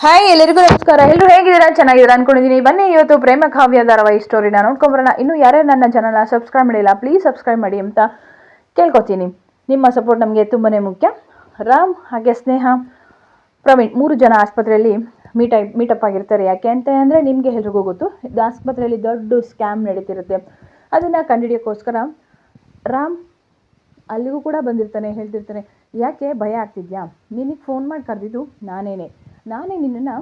Hi ಎಲ್ಲರಿಗೂ ನಮಸ್ಕಾರ. ಎಲ್ಲರೂ ಹೇಗಿದ್ದೀರಾ? ಚೆನ್ನಾಗಿದ್ದೀರಾ ಅನ್ಕೊಂಡಿದ್ದೀನಿ. ಬನ್ನಿ ಇವತ್ತು ಪ್ರೇಮ ಕಾವ್ಯ ಧಾರಾವಾಹಿ ಸ್ಟೋರಿನ ನೋಡ್ಕೊಂಬರೋಣ. ಇನ್ನು ಯಾರ್ಯಾರು ನನ್ನ ಚಾನಲ್ನ ಸಬ್ಸ್ಕ್ರೈಬ್ ಮಾಡಿಲ್ಲ ಪ್ಲೀಸ್ ಸಬ್ಸ್ಕ್ರೈಬ್ ಮಾಡಿ ಅಂತ ಕೇಳ್ಕೊತೀನಿ. ನಿಮ್ಮ ಸಪೋರ್ಟ್ ನಮಗೆ ತುಂಬಾ ಮುಖ್ಯ. ರಾಮ್ ಹಾಗೆ ಸ್ನೇಹ, ಪ್ರವೀಣ್ 3 ಜನ ಆಸ್ಪತ್ರೆಯಲ್ಲಿ ಮೀಟಪ್ ಆಗಿರ್ತಾರೆ. ಯಾಕೆ ಅಂತ ಅಂದರೆ ನಿಮಗೆ ಎಲ್ರಿಗೂ ಗೊತ್ತು, ಇದು ಆಸ್ಪತ್ರೆಯಲ್ಲಿ ದೊಡ್ಡ ಸ್ಕ್ಯಾಮ್ ನಡೀತಿರುತ್ತೆ. ಅದನ್ನು ಕಂಡುಹಿಡಿಯೋಕ್ಕೋಸ್ಕರ ರಾಮ್ ಅಲ್ಲಿಗೂ ಕೂಡ ಬಂದಿರ್ತಾನೆ. ಹೇಳ್ತಿರ್ತಾನೆ, ಯಾಕೆ ಭಯ ಆಗ್ತಿದ್ಯಾ? ನಿನಗೆ ಫೋನ್ ಮಾಡಿ ಕರೆದಿದ್ದು ನಾನೇ ನಿನ್ನನ್ನು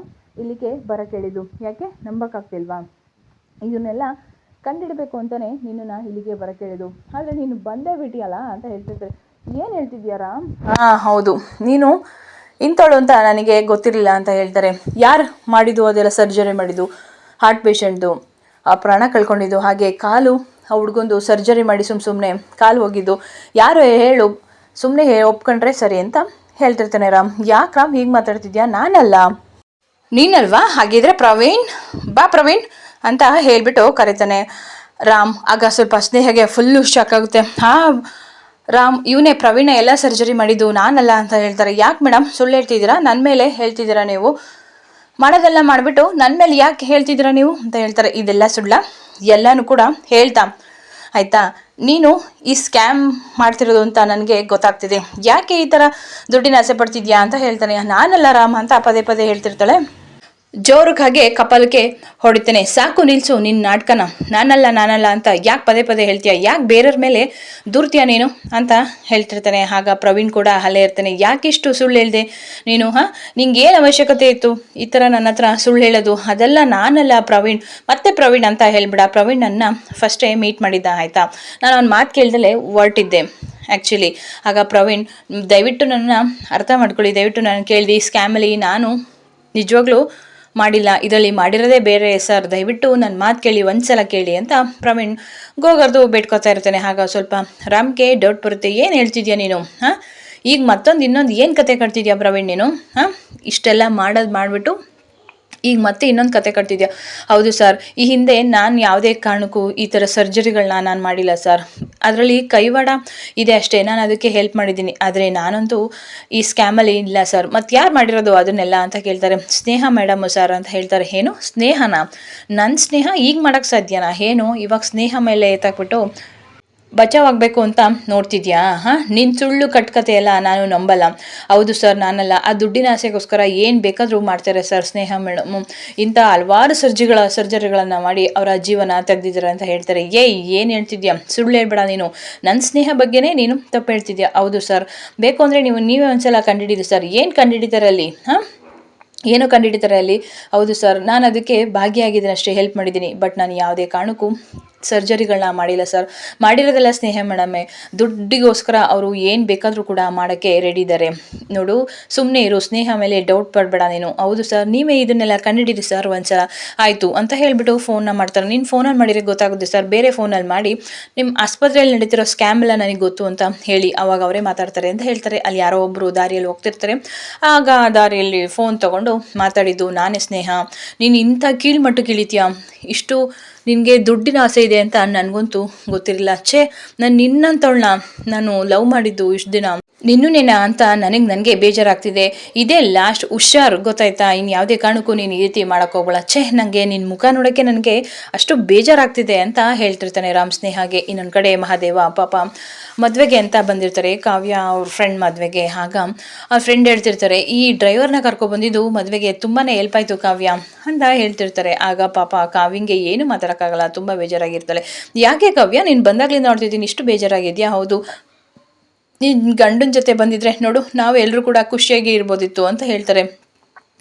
ಇಲ್ಲಿಗೆ ಬರೋಕ್ಕೆ ಹೇಳಿದ್ದು. ಯಾಕೆ ನಂಬಕ್ಕಾಗ್ತಿಲ್ವಾ? ಇದನ್ನೆಲ್ಲ ಕಂಡಿಡಬೇಕು ಅಂತಲೇ ನಿನ್ನನ್ನು ಇಲ್ಲಿಗೆ ಬರೋಕ್ಕೆ ಹೇಳಿದ್ದು. ಆದರೆ ನೀನು ಬಂದೇ ಬಿಟ್ಟಿಯಲ್ಲ ಅಂತ ಹೇಳ್ತಿರ್ತಾರೆ. ಏನು ಹೇಳ್ತಿದ್ಯಾ ರಾಮ್? ಹೌದು, ನೀನು ಇಂಥವಳು ಅಂತ ನನಗೆ ಗೊತ್ತಿರಲಿಲ್ಲ ಅಂತ ಹೇಳ್ತಾರೆ. ಯಾರು ಮಾಡಿದ್ದು ಅದೆಲ್ಲ? ಸರ್ಜರಿ ಮಾಡಿದ್ದು, ಹಾರ್ಟ್ ಪೇಷಂಟ್ದು ಪ್ರಾಣ ಕಳ್ಕೊಂಡಿದ್ದು, ಹಾಗೆ ಕಾಲು ಆ ಹುಡ್ಗೊಂದು ಸರ್ಜರಿ ಮಾಡಿ ಸುಮ್ಮನೆ ಕಾಲು ಹೋಗಿದ್ದು ಯಾರು ಹೇಳು? ಸುಮ್ಮನೆ ಒಪ್ಕೊಂಡ್ರೆ ಸರಿ ಅಂತ ಹೇಳ್ತಿರ್ತಾನೆ ರಾಮ್. ಯಾಕೆ ರಾಮ್ ಹೀಗೆ ಮಾತಾಡ್ತಿದ್ಯಾ? ನಾನಲ್ಲ, ನೀನಲ್ವಾ? ಹಾಗಿದ್ರೆ ಪ್ರವೀಣ್, ಬಾ ಪ್ರವೀಣ್ ಅಂತ ಹೇಳಿಬಿಟ್ಟು ಕರೀತಾನೆ ರಾಮ್. ಆಗ ಸ್ವಲ್ಪ ಸ್ನೇಹಗೆ ಫುಲ್ಲು ಶಾಕ್ ಆಗುತ್ತೆ. ಹಾಂ ರಾಮ್, ಇವನೇ ಪ್ರವೀಣ ಎಲ್ಲ ಸರ್ಜರಿ ಮಾಡಿದ್ದು, ನಾನಲ್ಲ ಅಂತ ಹೇಳ್ತಾರೆ. ಯಾಕೆ ಮೇಡಮ್ ಸುಳ್ಳು ಹೇಳ್ತಿದ್ದೀರಾ? ನನ್ನ ಮೇಲೆ ಹೇಳ್ತಿದ್ದೀರಾ ನೀವು? ಮಾಡೋದೆಲ್ಲ ಮಾಡಿಬಿಟ್ಟು ನನ್ನ ಮೇಲೆ ಯಾಕೆ ಹೇಳ್ತಿದ್ದೀರಾ ನೀವು ಅಂತ ಹೇಳ್ತಾರೆ. ಇದೆಲ್ಲ ಸುಳ್ಳ? ಎಲ್ಲನೂ ಕೂಡ ಹೇಳ್ತಾ ಆಯಿತಾ? ನೀನು ಈ ಸ್ಕ್ಯಾಮ್ ಮಾಡ್ತಿರೋದು ಅಂತ ನನಗೆ ಗೊತ್ತಾಗ್ತಿದೆ. ಯಾಕೆ ಈ ಥರ ದುಡ್ಡಿನ ಆಸೆ ಪಡ್ತಿದ್ಯಾ ಅಂತ ಹೇಳ್ತಾನೆ. ನಾನಲ್ಲ ರಾಮ್ ಅಂತ ಪದೇ ಪದೇ ಹೇಳ್ತಿರ್ತಾಳೆ. ಜೋರಕ್ಕಾಗೆ ಕಪಾಲಕ್ಕೆ ಹೊಡಿತಾನೆ. ಸಾಕು ನಿಲ್ಸು ನಿನ್ನ ನಾಟಕನ. ನಾನಲ್ಲ ಅಂತ ಯಾಕೆ ಪದೇ ಪದೇ ಹೇಳ್ತೀಯ? ಯಾಕೆ ಬೇರೆಯವ್ರ ಮೇಲೆ ದೂರ್ತೀಯ ನೀನು ಅಂತ ಹೇಳ್ತಿರ್ತಾನೆ. ಆಗ ಪ್ರವೀಣ್ ಕೂಡ ಅಲ್ಲೇ ಇರ್ತಾನೆ. ಯಾಕಿಷ್ಟು ಸುಳ್ಳು ಹೇಳಿದೆ ನೀನು? ನಿಂಗೆ ಏನು ಅವಶ್ಯಕತೆ ಇತ್ತು ಈ ಥರ ನನ್ನ ಹತ್ರ ಸುಳ್ಳು ಹೇಳೋದು? ಅದೆಲ್ಲ ನಾನಲ್ಲ ಪ್ರವೀಣ್, ಮತ್ತೆ ಪ್ರವೀಣ್ ಅಂತ ಹೇಳ್ಬಿಡ. ಪ್ರವೀಣ್ ನನ್ನ ಫಸ್ಟೇ ಮೀಟ್ ಮಾಡಿದ್ದ ಆಯಿತಾ? ನಾನು ಅವ್ನ ಮಾತು ಕೇಳ್ದಲೇ ಹೊರಟಿದ್ದೆ ಆ್ಯಕ್ಚುಲಿ. ಆಗ ಪ್ರವೀಣ್, ದಯವಿಟ್ಟು ನನ್ನ ಅರ್ಥ ಮಾಡ್ಕೊಳ್ಳಿ, ದಯವಿಟ್ಟು ನಾನು ಕೇಳಿದೆ. ಈ ಸ್ಕ್ಯಾಮಲ್ಲಿ ನಾನು ನಿಜವಾಗ್ಲೂ ಮಾಡಿಲ್ಲ, ಇದರಲ್ಲಿ ಮಾಡಿರೋದೇ ಬೇರೆ ಸರ್, ದಯವಿಟ್ಟು ನನ್ನ ಮಾತು ಕೇಳಿ, ಒಂದ್ಸಲ ಕೇಳಿ ಅಂತ ಪ್ರವೀಣ್ ಗೋಗರ್ದು ಬೇಡ್ಕೊತಾ ಇರ್ತಾನೆ. ಆಗ ಸ್ವಲ್ಪ ರಾಮ್ಗೆ ಡೌಟ್ ಬರುತ್ತೆ. ಏನು ಹೇಳ್ತಿದ್ಯಾ ನೀನು? ಈಗ ಇನ್ನೊಂದು ಏನು ಕತೆ ಕಟ್ತಿದ್ಯಾ ಪ್ರವೀಣ್ ನೀನು? ಇಷ್ಟೆಲ್ಲ ಮಾಡಿಬಿಟ್ಟು ಈಗ ಮತ್ತೆ ಇನ್ನೊಂದು ಕತೆ ಕಟ್ತಿದ್ಯಾ? ಹೌದು ಸರ್, ಈ ಹಿಂದೆ ನಾನು ಯಾವುದೇ ಕಾರಣಕ್ಕೂ ಈ ಥರ ಸರ್ಜರಿಗಳನ್ನ ನಾನು ಮಾಡಿಲ್ಲ ಸರ್. ಅದರಲ್ಲಿ ಕೈವಾಡ ಇದೆ ಅಷ್ಟೇ, ನಾನು ಅದಕ್ಕೆ ಹೆಲ್ಪ್ ಮಾಡಿದ್ದೀನಿ. ಆದರೆ ನಾನಂತೂ ಈ ಸ್ಕ್ಯಾಮಲ್ಲಿ ಇಲ್ಲ ಸರ್. ಮತ್ತು ಯಾರು ಮಾಡಿರೋದು ಅದನ್ನೆಲ್ಲ ಅಂತ ಕೇಳ್ತಾರೆ. ಸ್ನೇಹ ಮೇಡಮು ಸರ್ ಅಂತ ಹೇಳ್ತಾರೆ. ಏನು ಸ್ನೇಹನ? ನನ್ನ ಸ್ನೇಹ ಈಗ ಮಾಡೋಕ್ಕೆ ಸಾಧ್ಯನಾ? ಏನು ಇವಾಗ ಸ್ನೇಹ ಮೇಲೆ ಎತ್ತಾಕ್ಬಿಟ್ಟು ಬಚಾವಾಗಬೇಕು ಅಂತ ನೋಡ್ತಿದ್ಯಾ? ನಿನ್ನ ಸುಳ್ಳು ಕಟ್ಕತೆ ಎಲ್ಲ ನಾನು ನಂಬಲ್ಲ. ಹೌದು ಸರ್, ನಾನಲ್ಲ. ಆ ದುಡ್ಡಿನ ಆಸೆಗೋಸ್ಕರ ಏನು ಬೇಕಾದರೂ ಮಾಡ್ತಾರೆ ಸರ್ ಸ್ನೇಹ ಮೇಡಮು. ಇಂಥ ಹಲವಾರು ಸರ್ಜರಿಗಳನ್ನು ಮಾಡಿ ಅವರ ಜೀವನ ತೆಗೆದಿದ್ದಾರೆ ಅಂತ ಹೇಳ್ತಾರೆ. ಏನು ಹೇಳ್ತಿದ್ಯಾ? ಸುಳ್ಳು ಹೇಳ್ಬೇಡ ನೀನು. ನನ್ನ ಸ್ನೇಹ ಬಗ್ಗೆನೇ ನೀನು ತಪ್ಪು ಹೇಳ್ತಿದ್ಯಾ? ಹೌದು ಸರ್, ಬೇಕು ಅಂದರೆ ನೀವೇ ಒಂದ್ಸಲ ಕಂಡುಹಿಡಿದು ಸರ್. ಏನು ಕಂಡುಹಿಡಿತಾರೆ ಅಲ್ಲಿ? ಏನೋ ಕಂಡುಹಿಡಿತಾರೆ ಅಲ್ಲಿ? ಹೌದು ಸರ್, ನಾನು ಅದಕ್ಕೆ ಭಾಗಿಯಾಗಿದ್ದೀನಿ ಅಷ್ಟೇ, ಹೆಲ್ಪ್ ಮಾಡಿದ್ದೀನಿ. ಬಟ್ ನಾನು ಯಾವುದೇ ಕಾರಣಕ್ಕೂ ಸರ್ಜರಿಗಳನ್ನ ಮಾಡಿಲ್ಲ ಸರ್. ಮಾಡಿರೋದೆಲ್ಲ ಸ್ನೇಹ ಮೇಡಮೇ. ದುಡ್ಡಿಗೋಸ್ಕರ ಅವರು ಏನು ಬೇಕಾದರೂ ಕೂಡ ಮಾಡೋಕ್ಕೆ ರೆಡಿ ಇದ್ದಾರೆ. ನೋಡು, ಸುಮ್ಮನೆ ಇರು, ಸ್ನೇಹ ಮೇಲೆ ಡೌಟ್ ಪಡಬೇಡ ನೀನು. ಹೌದು ಸರ್, ನೀವೇ ಇದನ್ನೆಲ್ಲ ಕಂಡುಹಿಡಿರಿ ಸರ್ ಒಂದ್ಸಲ. ಆಯಿತು ಅಂತ ಹೇಳಿಬಿಟ್ಟು ಫೋನ್ನ ಮಾಡ್ತಾರೆ. ನೀನು ಫೋನಲ್ಲಿ ಮಾಡಿದರೆ ಗೊತ್ತಾಗುತ್ತೆ ಸರ್, ಬೇರೆ ಫೋನಲ್ಲಿ ಮಾಡಿ ನಿಮ್ಮ ಆಸ್ಪತ್ರೆಯಲ್ಲಿ ನಡೀತಿರೋ ಸ್ಕ್ಯಾಮ್ ಎಲ್ಲ ನನಗೆ ಗೊತ್ತು ಅಂತ ಹೇಳಿ ಅವಾಗ ಅವರೇ ಮಾತಾಡ್ತಾರೆ ಅಂತ ಹೇಳ್ತಾರೆ. ಅಲ್ಲಿ ಯಾರೋ ಒಬ್ಬರು ದಾರಿಯಲ್ಲಿ ಹೋಗ್ತಿರ್ತಾರೆ. ಆಗ ದಾರಿಯಲ್ಲಿ ಫೋನ್ ತೊಗೊಂಡು ಮಾತಾಡಿದ್ದು ನಾನೇ ಸ್ನೇಹ. ನೀನು ಇಂಥ ಕೀಳ್ಮಟ್ಟಕ್ಕೆ ಇಳಿತೀಯಾ? ಇಷ್ಟು ನಿನಗೆ ದುಡ್ಡಿನ ಆಸೆ ಇದೆ ಅಂತ ನನಗಂತೂ ಗೊತ್ತಿರಲಿಲ್ಲ. ನಾನು ನಿನ್ನಂಥವಳನ್ನ ನಾನು ಲವ್ ಮಾಡಿದ್ದು ಇಷ್ಟು ದಿನ ನಿನ್ನೇನಾ ಅಂತ ನನಗೆ ಬೇಜಾರಾಗ್ತಿದೆ. ಇದೇ ಲಾಸ್ಟ್, ಹುಷಾರು ಗೊತ್ತಾಯ್ತಾ? ಇನ್ನು ಯಾವುದೇ ಕಾರಣಕ್ಕೂ ನೀನು ಈ ರೀತಿ ಮಾಡೋಕ್ಕೋಗ್ಬೇಡ. ನನಗೆ ನಿನ್ನ ಮುಖ ನೋಡೋಕ್ಕೆ ನನಗೆ ಅಷ್ಟು ಬೇಜಾರಾಗ್ತಿದೆ ಅಂತ ಹೇಳ್ತಿರ್ತಾನೆ ರಾಮ್ ಸ್ನೇಹಾಗೆ. ಇನ್ನೊಂದು ಕಡೆ ಮಹಾದೇವ ಪಾಪ ಮದುವೆಗೆ ಅಂತ ಬಂದಿರ್ತಾರೆ, ಕಾವ್ಯ ಅವ್ರ ಫ್ರೆಂಡ್ ಮದುವೆಗೆ. ಆಗ ಆ ಫ್ರೆಂಡ್ ಹೇಳ್ತಿರ್ತಾರೆ, ಈ ಡ್ರೈವರ್ನ ಕರ್ಕೊಬಂದಿದ್ದು ಮದುವೆಗೆ ತುಂಬಾ ಹೆಲ್ಪ್ ಆಯಿತು ಕಾವ್ಯ ಅಂತ ಹೇಳ್ತಿರ್ತಾರೆ. ಆಗ ಪಾಪ ಕಾವ್ಯಂಗೆ ಏನು ಮಾತಾಡೋಕ್ಕಾಗಲ್ಲ, ತುಂಬ ಬೇಜಾರಾಗಿರ್ತಾಳೆ. ಯಾಕೆ ಕಾವ್ಯ, ನೀನು ಬಂದಾಗಲಿಂದ ನೋಡ್ತಿದ್ದೀನಿ ಇಷ್ಟು ಬೇಜಾರಾಗಿದೆಯಾ? ಹೌದು, ನೀನು ಗಂಡನ ಜೊತೆ ಬಂದಿದ್ರೆ ನೋಡು, ನಾವು ಎಲ್ಲರೂ ಕೂಡ ಖುಷಿಯಾಗಿ ಇರ್ಬೋದಿತ್ತು ಅಂತ ಹೇಳ್ತಾರೆ.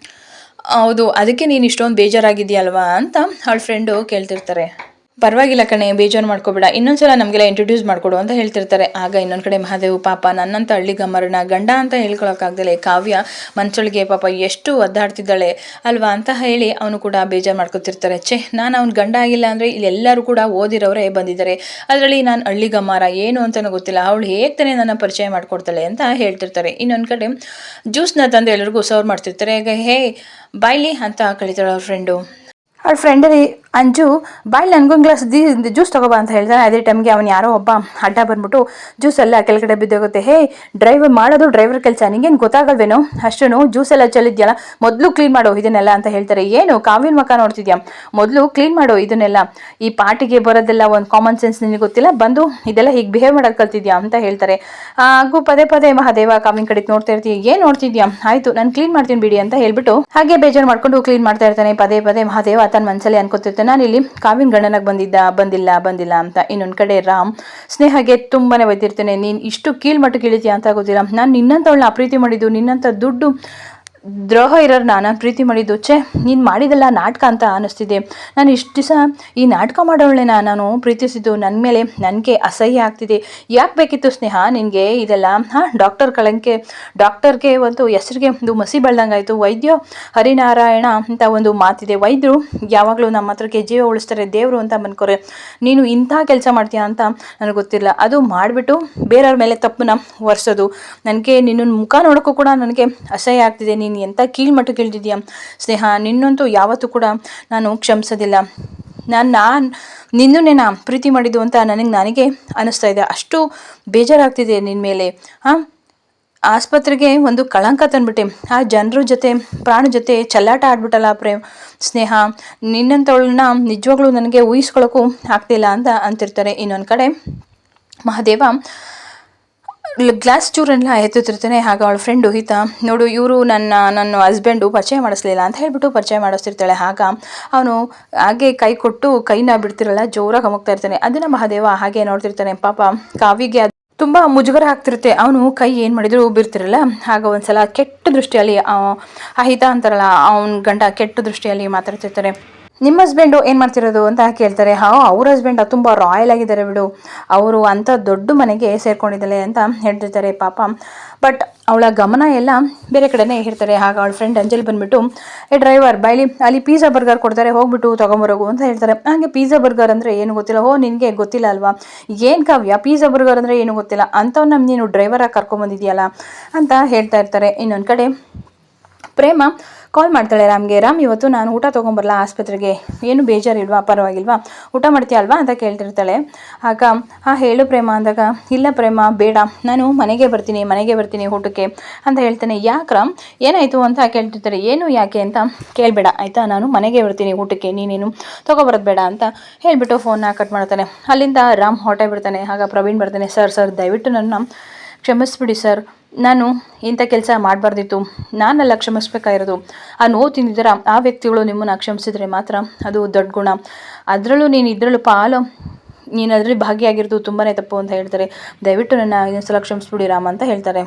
ಹೌದು, ಅದಕ್ಕೆ ನೀನು ಇಷ್ಟೊಂದು ಬೇಜಾರಾಗಿದೆಯಲ್ವಾ ಅಂತ ಅವಳ ಫ್ರೆಂಡು ಕೇಳ್ತಿರ್ತಾರೆ. ಪರವಾಗಿಲ್ಲ ಕಣೆ, ಬೇಜಾರು ಮಾಡ್ಕೋಬೇಡ, ಇನ್ನೊಂದ್ಸಲ ನಮಗೆಲ್ಲ ಇಂಟ್ರೊಡ್ಯೂಸ್ ಮಾಡಿಕೊಡು ಅಂತ ಹೇಳ್ತಿರ್ತಾರೆ. ಆಗ ಇನ್ನೊಂದು ಕಡೆ ಮಹಾದೇವ್ ಪಾಪ ನನ್ನಂತ ಹಳ್ಳಿಗಮ್ಮರನ್ನ ಗಂಡ ಅಂತ ಹೇಳ್ಕೊಳಕ್ಕಾಗ್ದಲೆ ಕಾವ್ಯ ಮನ್ಸೊಳಗೆ ಪಾಪ ಎಷ್ಟು ಒದ್ದಾಡ್ತಿದ್ದಾಳೆ ಅಲ್ವಾ ಅಂತ ಹೇಳಿ ಅವನು ಕೂಡ ಬೇಜಾರು ಮಾಡ್ಕೊತಿರ್ತಾರೆ. ನಾನು ಅವ್ನ ಗಂಡ ಆಗಿಲ್ಲ ಅಂದರೆ ಇಲ್ಲೆಲ್ಲರೂ ಕೂಡ ಓದಿರೋರೇ ಬಂದಿದ್ದಾರೆ, ಅದರಲ್ಲಿ ನಾನು ಹಳ್ಳಿಗಮ್ಮರ ಏನು ಅಂತಲೂ ಗೊತ್ತಿಲ್ಲ, ಅವಳು ಹೇಗೆ ತಾನೇ ನನ್ನ ಪರಿಚಯ ಮಾಡಿಕೊಡ್ತಾಳೆ ಅಂತ ಹೇಳ್ತಿರ್ತಾರೆ. ಇನ್ನೊಂದು ಕಡೆ ಜ್ಯೂಸ್ನ ತಂದು ಎಲ್ಲರಿಗೂ ಸರ್ವ್ ಮಾಡ್ತಿರ್ತಾರೆ. ಈಗ ಹೇ ಬಾಯ್ಲಿ ಅಂತ ಕಳಿತಾಳೆ ಅವ್ರ ಫ್ರೆಂಡು. ಅವ್ಳ ಫ್ರೆಂಡಲ್ಲಿ ಅಂಜು ಬಾಯ್ ನನಗೊಂದು ಗ್ಲಾಸ್ ಜ್ಯೂಸ್ ತಗೋಬಾ ಅಂತ ಹೇಳ್ತಾನೆ. ಅದೇ ಟೈಮ್ಗೆ ಅವನು ಯಾರೋ ಒಬ್ಬ ಅಡ್ಡ ಬಂದ್ಬಿಟ್ಟು ಜ್ಯೂಸ್ ಎಲ್ಲ ಕೆಳಗಡೆ ಬಿದ್ದೋಗುತ್ತೆ. ಹೇ ಡ್ರೈವರ್ ಮಾಡೋದು ಡ್ರೈವರ್ ಕೆಲಸ, ನಿಂಗೇನು ಗೊತ್ತಾಗಲ್ವೇನೋ, ಅಷ್ಟೇನು ಜ್ಯೂಸ್ ಎಲ್ಲ ಚೆಲ್ಲಿದ್ಯಲ್ಲ, ಮೊದಲು ಕ್ಲೀನ್ ಮಾಡೋ ಇದನ್ನೆಲ್ಲ ಅಂತ ಹೇಳ್ತಾರೆ. ಏನು ಕಾವ್ಯನ ಮಕ್ಕ ನೋಡ್ತಿದ್ಯಾ, ಮೊದಲು ಕ್ಲೀನ್ ಮಾಡೋ ಇದನ್ನೆಲ್ಲ, ಈ ಪಾರ್ಟಿಗೆ ಬರೋದೆಲ್ಲ ಒಂದು ಕಾಮನ್ ಸೆನ್ಸ್ ನಿನಗೆ ಗೊತ್ತಿಲ್ಲ, ಬಂದು ಇದೆಲ್ಲ ಹೀಗೆ ಬಿಹೇವ್ ಮಾಡೋದು ಕಲ್ತಿದ್ಯಾ ಅಂತ ಹೇಳ್ತಾರೆ. ಹಾಗೂ ಪದೇ ಪದೇ ಮಹಾದೇವ ಕಾವ್ಯನ ಕಡೆ ನೋಡ್ತಾ ಇರ್ತೀವಿ. ಏನು ನೋಡ್ತಿದ್ಯಾ, ಆಯ್ತು ನಾನು ಕ್ಲೀನ್ ಮಾಡ್ತೀನಿ ಬಿಡಿ ಅಂತ ಹೇಳ್ಬಿಟ್ಟು ಹಾಗೆ ಬೇಜಾರು ಮಾಡ್ಕೊಂಡು ಕ್ಲೀನ್ ಮಾಡ್ತಾ ಇರ್ತಾನೆ. ಪದೇ ಪದೇ ಮಹಾದೇವ ತನ್ನ ಮನಸ್ಸಲ್ಲಿ ಅನ್ಕೋತಿರ್ತಾನೆ, ನಾನು ಇಲ್ಲಿ ಕಾವ್ಯನ ಗಂಡನಾಗ ಬಂದಿಲ್ಲ ಅಂತ. ಇನ್ನೊಂದು ಕಡೆ ರಾಮ್ ಸ್ನೇಹಗೆ ತುಂಬಾನೇ ಬೈತಿರ್ತಾನೆ, ನೀನು ಇಷ್ಟು ಕೀಳ್ಮಟ್ಟಕ್ಕೆ ಇಳಿತೀಯ ಅಂತ ಗೊತ್ತಿಲ್ಲ, ನಾನು ನಿನ್ನಂತವಳನ್ನ ಅಪ್ರೀತಿ ಮಾಡಿದ್ದು, ನಿನ್ನಂತ ದುಡ್ಡು ದ್ರೋಹ ಇರೋರು ನಾನು ಪ್ರೀತಿ ಮಾಡಿದ್ದು, ನೀನು ಮಾಡಿದೆಲ್ಲ ನಾಟಕ ಅಂತ ಅನ್ನಿಸ್ತಿದೆ. ನಾನು ಇಷ್ಟು ದಿವಸ ಈ ನಾಟಕ ಮಾಡೋಳನ್ನ ನಾನು ಪ್ರೀತಿಸಿದ್ದು, ನನ್ನ ಮೇಲೆ ನನಗೆ ಅಸಹ್ಯ ಆಗ್ತಿದೆ. ಯಾಕೆ ಬೇಕಿತ್ತು ಸ್ನೇಹ ನಿನಗೆ ಇದೆಲ್ಲ? ಡಾಕ್ಟರ್ಗೆ ಒಂದು ಹೆಸರಿಗೆ ಒಂದು ಮಸಿ ಬೆಳ್ದಂಗಾಯಿತು. ವೈದ್ಯ ಹರಿನಾರಾಯಣ ಅಂತ ಒಂದು ಮಾತಿದೆ, ವೈದ್ಯರು ಯಾವಾಗಲೂ ನಮ್ಮ ಹತ್ರಕ್ಕೆ ಜೀವ ಉಳಿಸ್ತಾರೆ, ದೇವರು ಅಂತ ಬಂದ್ಕೋರೆ. ನೀನು ಇಂಥ ಕೆಲಸ ಮಾಡ್ತೀಯ ಅಂತ ನನಗೆ ಗೊತ್ತಿಲ್ಲ. ಅದು ಮಾಡಿಬಿಟ್ಟು ಬೇರೆಯವ್ರ ಮೇಲೆ ತಪ್ಪನ್ನ ಒರೆಸೋದು, ನನಗೆ ನಿನ್ನ ಮುಖ ನೋಡೋಕ್ಕೂ ಕೂಡ ನನಗೆ ಅಸಹ್ಯ ಆಗ್ತಿದೆ. ನೀನು ಎಂಥ ಕೀಳ್ಮಟ್ಟಕ್ಕೆ ಇಳಿದಿದ್ಯಾ ಸ್ನೇಹ, ನಿನ್ನಂತೂ ಯಾವತ್ತೂ ಕೂಡ ನಾನು ಕ್ಷಮಿಸೋದಿಲ್ಲ. ನಾನು ನಿನ್ನನ್ನೇನ ಪ್ರೀತಿ ಮಾಡಿದ್ದು ಅಂತ ನನಗೆ ಅನ್ನಿಸ್ತಾ ಇದೆ. ಅಷ್ಟು ಬೇಜಾರಾಗ್ತಿದೆ ನಿನ್ನ ಮೇಲೆ. ಆಸ್ಪತ್ರೆಗೆ ಒಂದು ಕಳಂಕ ತಂದ್ಬಿಟ್ಟೆ, ಆ ಜನರ ಜೊತೆ ಪ್ರಾಣ ಜೊತೆ ಚೆಲ್ಲಾಟ ಆಡ್ಬಿಟ್ಟಲ್ಲ ಸ್ನೇಹ, ನಿನ್ನಂಥವಳನ್ನ ನಿಜವಾಗ್ಲೂ ನನಗೆ ಊಹಿಸ್ಕೊಳ್ಳೋಕ್ಕೂ ಆಗ್ತಿಲ್ಲ ಅಂತ ಅಂತಿರ್ತಾರೆ. ಇನ್ನೊಂದು ಕಡೆ ಮಹಾದೇವ ಗ್ಲಾಸ್ ಚೂರನ್ನ ಎತ್ತುತ್ತಿರ್ತಾನೆ. ಆಗ ಅವಳ ಫ್ರೆಂಡು ಹಿತ, ನೋಡು ಇವರು ನನ್ನ ಹಸ್ಬೆಂಡು ಪರಿಚಯ ಮಾಡಿಸ್ಲಿಲ್ಲ ಅಂತ ಹೇಳ್ಬಿಟ್ಟು ಪರಿಚಯ ಮಾಡಿಸ್ತಿರ್ತಾಳೆ. ಆಗ ಅವನು ಹಾಗೆ ಕೈ ಕೊಟ್ಟು ಕೈನ ಬಿಡ್ತಿರಲ್ಲ, ಜೋರಾಗಿ ಅಮುಕ್ತಾ ಇರ್ತಾನೆ. ಅದನ್ನು ಮಹಾದೇವ ಹಾಗೆ ನೋಡ್ತಿರ್ತಾನೆ. ಪಾಪ ಕಾವಿಗೆ ತುಂಬ ಮುಜುಗರ ಆಗ್ತಿರುತ್ತೆ. ಅವನು ಕೈ ಏನು ಮಾಡಿದ್ರು ಬಿರ್ತಿರಲ್ಲ. ಆಗ ಒಂದ್ಸಲ ಕೆಟ್ಟ ದೃಷ್ಟಿಯಲ್ಲಿ ಆ ಹಿತ ಅಂತಾರಲ್ಲ, ಅವನ ಗಂಡ ಕೆಟ್ಟ ದೃಷ್ಟಿಯಲ್ಲಿ ಮಾತಾಡ್ತಿರ್ತಾರೆ. ನಿಮ್ಮ ಹಸ್ಬೆಂಡು ಏನು ಮಾಡ್ತಿರೋದು ಅಂತ ಕೇಳ್ತಾರೆ. ಅವ್ರ ಹಸ್ಬೆಂಡ್ ತುಂಬ ರಾಯಲ್ ಆಗಿದ್ದಾರೆ ಬಿಡು, ಅವರು ಅಂಥ ದೊಡ್ಡ ಮನೆಗೆ ಸೇರ್ಕೊಂಡಿದ್ದಾಳೆ ಅಂತ ಹೇಳ್ತಿರ್ತಾರೆ. ಪಾಪ ಬಟ್ ಅವಳ ಗಮನ ಎಲ್ಲ ಬೇರೆ ಕಡೆನೇ ಇರ್ತಾರೆ. ಆಗ ಅವಳ ಫ್ರೆಂಡ್ ಅಂಜಲಿ ಬಂದ್ಬಿಟ್ಟು, ಡ್ರೈವರ್ ಬೈಲಿ ಅಲ್ಲಿ ಪಿಜ್ಜಾ ಬರ್ಗರ್ ಕೊಡ್ತಾರೆ, ಹೋಗ್ಬಿಟ್ಟು ತೊಗೊಂಬರೋಗು ಅಂತ ಹೇಳ್ತಾರೆ. ಹಾಗೆ ಪಿಜ್ಜಾ ಬರ್ಗರ್ ಅಂದರೆ ಏನು ಗೊತ್ತಿಲ್ಲ. ನಿನಗೆ ಗೊತ್ತಿಲ್ಲ ಅಲ್ವಾ, ಏನು ಕಾವ್ಯ ಪಿಜ್ಜಾ ಬರ್ಗರ್ ಅಂದರೆ ಏನು ಗೊತ್ತಿಲ್ಲ, ಅಂಥವ್ನ ನೀನು ಡ್ರೈವರಾಗಿ ಕರ್ಕೊಂಬಂದಿದ್ಯಲ್ಲ ಅಂತ ಹೇಳ್ತಾ ಇರ್ತಾರೆ. ಇನ್ನೊಂದು ಕಡೆ ಪ್ರೇಮ ಕಾಲ್ ಮಾಡ್ತಾಳೆ ರಾಮ್ಗೆ, ರಾಮ್ ಇವತ್ತು ನಾನು ಊಟ ತೊಗೊಂಬರಲ್ಲ ಆಸ್ಪತ್ರೆಗೆ, ಏನು ಬೇಜಾರಿಲ್ವಾ, ಪರವಾಗಿಲ್ವಾ, ಊಟ ಮಾಡ್ತೀಯ ಅಲ್ವಾ ಅಂತ ಕೇಳ್ತಿರ್ತಾಳೆ. ಆಗ ಹೇಳು ಪ್ರೇಮ ಅಂದಾಗ, ಇಲ್ಲ ಪ್ರೇಮ ಬೇಡ, ನಾನು ಮನೆಗೆ ಬರ್ತೀನಿ ಊಟಕ್ಕೆ ಅಂತ ಹೇಳ್ತಾನೆ. ಯಾಕೆ ರಾಮ್ ಏನಾಯಿತು ಅಂತ ಕೇಳ್ತಿರ್ತಾರೆ. ಏನು ಯಾಕೆ ಅಂತ ಕೇಳಬೇಡ ಆಯಿತಾ, ನಾನು ಮನೆಗೆ ಬರ್ತೀನಿ ಊಟಕ್ಕೆ, ನೀನೇನು ತೊಗೊಬರೋದು ಬೇಡ ಅಂತ ಹೇಳಿಬಿಟ್ಟು ಫೋನ್ನ ಕಟ್ ಮಾಡ್ತಾನೆ. ಅಲ್ಲಿಂದ ರಾಮ್ ಹೊರಟೇ ಬಿಡ್ತಾನೆ. ಆಗ ಪ್ರವೀಣ್ ಬರ್ತಾನೆ. ಸರ್ ದಯವಿಟ್ಟು ನನ್ನ ಕ್ಷಮಿಸ್ಬಿಡಿ ಸರ್, ನಾನು ಇಂಥ ಕೆಲಸ ಮಾಡಬಾರ್ದಿತ್ತು, ನಾನೆಲ್ಲ ಕ್ಷಮಿಸ್ಬೇಕಾಗಿರೋದು. ಆ ನೋವು ತಿಂದಿದ್ದೀರ ಆ ವ್ಯಕ್ತಿಗಳು ನಿಮ್ಮನ್ನು ಕ್ಷಮಿಸಿದ್ರೆ ಮಾತ್ರ ಅದು ದೊಡ್ಡ ಗುಣ, ಅದರಲ್ಲೂ ನೀನು ಅದರಲ್ಲಿ ಭಾಗಿಯಾಗಿರೋದು ತುಂಬಾ ತಪ್ಪು ಅಂತ ಹೇಳ್ತಾರೆ. ದಯವಿಟ್ಟು ನನ್ನ ಇನ್ನೊಂದ್ಸಲ ಕ್ಷಮಿಸ್ಬಿಡಿ ರಾಮ್ ಅಂತ ಹೇಳ್ತಾರೆ.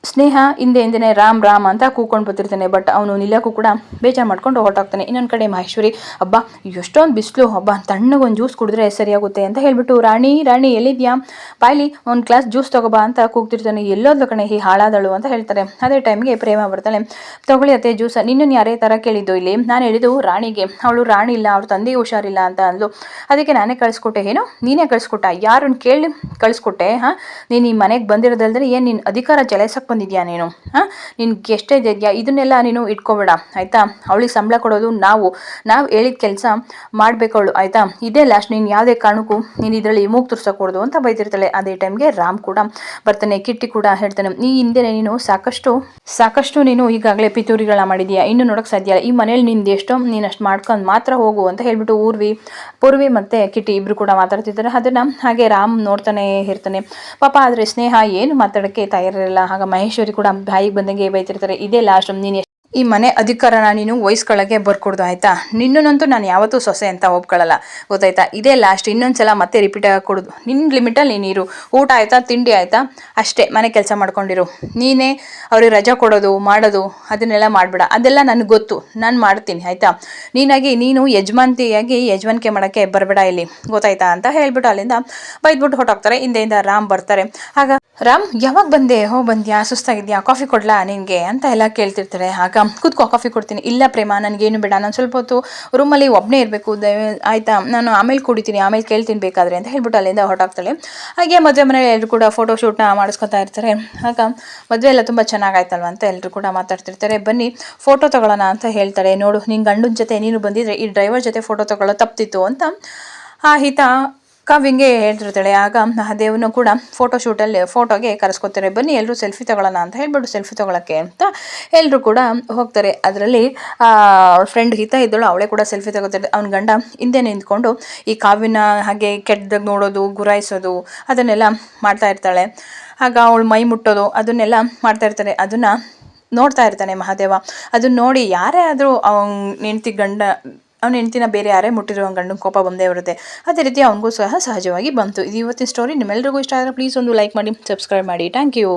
ಸ್ನೇಹ ಹಿಂದೆನೇ ರಾಮ್ ಅಂತ ಕೂಕೊಂಡು ಬರ್ತಿರ್ತಾನೆ. ಬಟ್ ಅವನು ನಿಲ್ಲಕ್ಕೂ ಕೂಡ ಬೇಜಾರು ಮಾಡ್ಕೊಂಡು ಹೊರಟಾಗ್ತಾನೆ. ಇನ್ನೊಂದು ಕಡೆ ಮಹೇಶ್ವರಿ, ಹಬ್ಬ ಎಷ್ಟೊಂದು ಬಿಸಿಲು, ಹಬ್ಬ ತಣ್ಣಗೊಂದು ಜ್ಯೂಸ್ ಕುಡಿದ್ರೆ ಸರಿಯಾಗುತ್ತೆ ಅಂತ ಹೇಳ್ಬಿಟ್ಟು, ರಾಣಿ ಎಲ್ಲಿದ್ಯಾ, ಬಾಯ್ಲಿ ಒಂದು ಗ್ಲಾಸ್ ಜ್ಯೂಸ್ ತಗೋಬಾ ಅಂತ ಕೂಗ್ತಿರ್ತಾನೆ. ಎಲ್ಲೋದ್ಲು ಕಣೆ ಈ ಹಾಳಾದಳು ಅಂತ ಹೇಳ್ತಾರೆ. ಅದೇ ಟೈಮ್ಗೆ ಪ್ರೇಮ ಬರ್ತಾಳೆ. ತಗೊಳ್ಳಿ ಅತ್ತೆ ಜ್ಯೂಸ್, ನಿನ್ನನ್ನು ಯಾರೇ ಥರ ಕೇಳಿದ್ದು ಇಲ್ಲಿ, ನಾನು ಹೇಳಿದ್ದು ರಾಣಿಗೆ, ಅವಳು ರಾಣಿ ಇಲ್ಲ, ಅವ್ರ ತಂದೆಗೆ ಹುಷಾರಿಲ್ಲ ಅಂತ ಅಂದ್ಲು, ಅದಕ್ಕೆ ನಾನೇ ಕಳಿಸ್ಕೊಟ್ಟೆ. ಏನೋ ನೀನೇ ಕಳಿಸ್ಕೊಟ್ಟ, ಯಾರನ್ನು ಕೇಳಿ ಕಳಿಸ್ಕೊಟ್ಟೆ? ನೀನು ಈ ಮನೆಗೆ ಬಂದಿರೋದಲ್ದರೆ ಏನು ನಿನ್ನ ಅಧಿಕಾರ ಚಲಾಯಿಸಕ್ಕೆ ಬಂದಿದ್ಯಾ ನೀನು? ನಿನ್ಗೆ ಎಷ್ಟೇ ಇದೆಯಾ, ಇದನ್ನೆಲ್ಲ ನೀನು ಇಟ್ಕೋಬೇಡ ಆಯಿತಾ, ಅವಳಿಗೆ ಸಂಬಳ ಕೊಡೋದು ನಾವು ಹೇಳಿದ ಕೆಲಸ ಮಾಡಬೇಕವಳು ಆಯಿತಾ, ಇದೇ ಲಾಸ್ಟ್, ನೀನು ಯಾವುದೇ ಕಾರಣಕ್ಕೂ ನೀನು ಇದರಲ್ಲಿ ಮೂಗು ತುರ್ಸೋಕೊಡ್ದು ಅಂತ ಬೈತಿರ್ತಾಳೆ. ಅದೇ ಟೈಮ್ಗೆ ರಾಮ್ ಕೂಡ ಬರ್ತಾನೆ. ಕಿಟ್ಟಿ ಕೂಡ ಹೇಳ್ತಾನೆ, ಈ ಹಿಂದೆ ನೀನು ಸಾಕಷ್ಟು ನೀನು ಈಗಾಗಲೇ ಪಿತೂರಿಗಳನ್ನ ಮಾಡಿದ್ಯಾ, ಇನ್ನು ನೋಡೋಕ್ಕೆ ಸಾಧ್ಯ ಇಲ್ಲ, ಈ ಮನೇಲಿ ನಿಂದು ಎಷ್ಟೋ ನೀನು ಅಷ್ಟು ಮಾಡ್ಕೊಂಡು ಮಾತ್ರ ಹೋಗು ಅಂತ ಹೇಳ್ಬಿಟ್ಟು ಪೂರ್ವಿ ಮತ್ತು ಕಿಟ್ಟಿ ಇಬ್ಬರು ಕೂಡ ಮಾತಾಡ್ತಿದ್ದಾರೆ. ಅದನ್ನು ಹಾಗೆ ರಾಮ್ ನೋಡ್ತಾನೆ ಇರ್ತಾನೆ. ಪಾಪ ಆದರೆ ಸ್ನೇಹ ಏನು ಮಾತಾಡೋಕ್ಕೆ ತಯಾರಿರಲ್ಲ. ಆಗ ಮಹೇಶ್ವರಿ ಕೂಡ ಬಾಯಿಗೆ ಬಂದಂಗೆ ಬೈತಿರ್ತಾರೆ. ಇದೇ ಲಾಸ್ಟ್, ನೀನು ಈ ಮನೆ ಅಧಿಕಾರನ ನೀನು ವಹಿಸ್ಕೊಳ್ಳೋಕ್ಕೆ ಬರ್ಕೊಡ್ದು ಆಯಿತಾ, ನಿನ್ನಂತೂ ನಾನು ಯಾವತ್ತೂ ಸೊಸೆ ಅಂತ ಒಪ್ಕೊಳ್ಳಲ್ಲ ಗೊತ್ತಾಯ್ತಾ, ಇದೇ ಲಾಸ್ಟ್, ಇನ್ನೊಂದ್ಸಲ ಮತ್ತೆ ರಿಪೀಟ್ ಆಗಿ ಕೊಡೋದು, ನಿನ್ನ ಲಿಮಿಟಲ್ಲಿ ನೀರು ಊಟ ಆಯಿತಾ, ತಿಂಡಿ ಆಯಿತಾ, ಅಷ್ಟೇ ಮನೆ ಕೆಲಸ ಮಾಡ್ಕೊಂಡಿರು, ನೀನೇ ಅವ್ರಿಗೆ ರಜಾ ಕೊಡೋದು ಮಾಡೋದು ಅದನ್ನೆಲ್ಲ ಮಾಡಬೇಡ, ಅದೆಲ್ಲ ನನಗೆ ಗೊತ್ತು, ನಾನು ಮಾಡ್ತೀನಿ ಆಯಿತಾ, ನೀನು ಯಜಮಾನಿಕೆ ಮಾಡೋಕ್ಕೆ ಬರಬೇಡ ಇಲ್ಲಿ ಗೊತ್ತಾಯ್ತಾ ಅಂತ ಹೇಳ್ಬಿಟ್ಟು ಅಲ್ಲಿಂದ ಬೈದ್ಬಿಟ್ಟು ಹೊರಟೋಗ್ತಾರೆ. ಹಿಂದೆಯಿಂದ ರಾಮ್ ಬರ್ತಾರೆ. ಆಗ ರಾಮ್ ಯಾವಾಗ ಬಂದ್ಯಾ, ಸುಸ್ತಾಗಿದ್ಯಾ, ಕಾಫಿ ಕೊಡ್ಲಾ ನಿನಗೆ ಅಂತ ಎಲ್ಲ ಕೇಳ್ತಿರ್ತಾರೆ. ಆಗ ಕೂತ್ಕೋ ಕಾಫಿ ಕೊಡ್ತೀನಿ. ಇಲ್ಲ ಪ್ರೇಮ ನನಗೇನು ಬೇಡ, ನಾನು ಸ್ವಲ್ಪ ಹೊತ್ತು ರೂಮಲ್ಲಿ ಒಬ್ಬನೇ ಇರಬೇಕು ಆಯಿತಾ, ನಾನು ಆಮೇಲೆ ಕುಡಿತೀನಿ, ಆಮೇಲೆ ಕೇಳ್ತೀನಿ ಬೇಕಾದರೆ ಅಂತ ಹೇಳ್ಬಿಟ್ಟು ಅಲ್ಲಿಂದ ಹೊರಟಾಗ್ತಾಳೆ. ಹಾಗೆ ಮದುವೆ ಮನೇಲಿ ಎಲ್ಲರೂ ಕೂಡ ಫೋಟೋಶೂಟ್ನ ಮಾಡಿಸ್ಕೊತಾ ಇರ್ತಾರೆ. ಆಗ ಮದುವೆ ಎಲ್ಲ ತುಂಬ ಚೆನ್ನಾಗಾಯ್ತಲ್ವ ಅಂತ ಎಲ್ಲರೂ ಕೂಡ ಮಾತಾಡ್ತಿರ್ತಾರೆ. ಬನ್ನಿ ಫೋಟೋ ತೊಗೊಳ್ಳೋಣ ಅಂತ ಹೇಳ್ತಾಳೆ. ನೋಡು ನಿನ್ನ ಗಂಡನ ಜೊತೆ ನೀನು ಬಂದಿದ್ರೆ ಈ ಡ್ರೈವರ್ ಜೊತೆ ಫೋಟೋ ತೊಗೊಳ್ಳೋ ತಪ್ತಿತ್ತು ಅಂತ ಹಿತ ಕಾವ್ಯಂಗೆ ಹೇಳ್ತಿರ್ತಾಳೆ. ಆಗ ಮಹಾದೇವನು ಕೂಡ ಫೋಟೋಗೆ ಕರೆಸ್ಕೊತಾರೆ. ಬನ್ನಿ ಎಲ್ಲರೂ ಸೆಲ್ಫಿ ತಗೊಳ್ಳೋಣ ಅಂತ ಹೇಳ್ಬಿಟ್ಟು ಸೆಲ್ಫಿ ತೊಗೊಳಕ್ಕೆ ಅಂತ ಎಲ್ಲರೂ ಕೂಡ ಹೋಗ್ತಾರೆ. ಅದರಲ್ಲಿ ಫ್ರೆಂಡ್ ಹಿತ ಇದ್ದಳು, ಅವಳೇ ಕೂಡ ಸೆಲ್ಫಿ ತಗೋತಾರೆ. ಅವ್ನ ಗಂಡ ಹಿಂದೆ ನಿಂತ್ಕೊಂಡು ಈ ಕಾವ್ಯನ ಹಾಗೆ ಕೆಟ್ಟದಾಗ ನೋಡೋದು, ಗುರಾಯಿಸೋದು ಅದನ್ನೆಲ್ಲ ಮಾಡ್ತಾ ಇರ್ತಾಳೆ. ಆಗ ಅವಳು ಮೈ ಮುಟ್ಟೋದು ಅದನ್ನೆಲ್ಲ ಮಾಡ್ತಾ ಇರ್ತಾರೆ. ಅದನ್ನು ನೋಡ್ತಾ ಇರ್ತಾನೆ ಮಹಾದೇವ. ಅದನ್ನ ನೋಡಿ ಯಾರೇ ಆದರೂ ಅವ್ನ ಹೆಂಡ್ತಿನ ಬೇರೆ ಯಾರೇ ಮುಟ್ಟಿರೋ ಗಂಡನ ಕೋಪ ಬಂದೇ ಬರುತ್ತೆ. ಅದೇ ರೀತಿ ಅವನಿಗೂ ಸಹ ಸಹಜವಾಗಿ ಬಂತು. ಇದು ಇವತ್ತಿನ ಸ್ಟೋರಿ. ನಿಮ್ಮೆಲ್ಲರಿಗೂ ಇಷ್ಟ ಆದರೆ ಪ್ಲೀಸ್ ಒಂದು ಲೈಕ್ ಮಾಡಿ, ಸಬ್ಸ್ಕ್ರೈಬ್ ಮಾಡಿ. Thank you.